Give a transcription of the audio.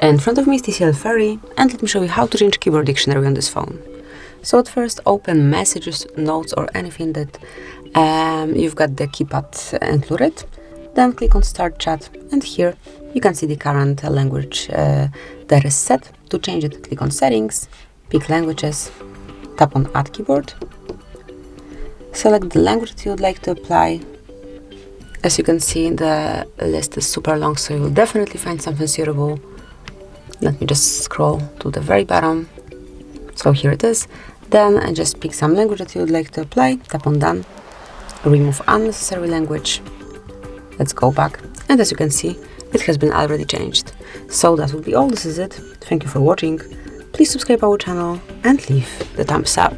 In front of me is TCL Ferry, and let me show you how to change keyboard dictionary on this phone. So at first, open messages, notes, or anything that you've got the keypad included. Then click on Start Chat, and here you can see the current language that is set. To change it, click on Settings, pick Languages, tap on Add Keyboard, select the language that you would like to apply. As you can see, the list is super long, so you'll definitely find something suitable. Let me just scroll to the very bottom. So here it is. Then just pick some language that you would like to apply, tap on Done, remove unnecessary language. Let's go back, and as you can see, it has been already changed. So that would be all. This is it. Thank you for watching. Please subscribe our channel and leave the thumbs up.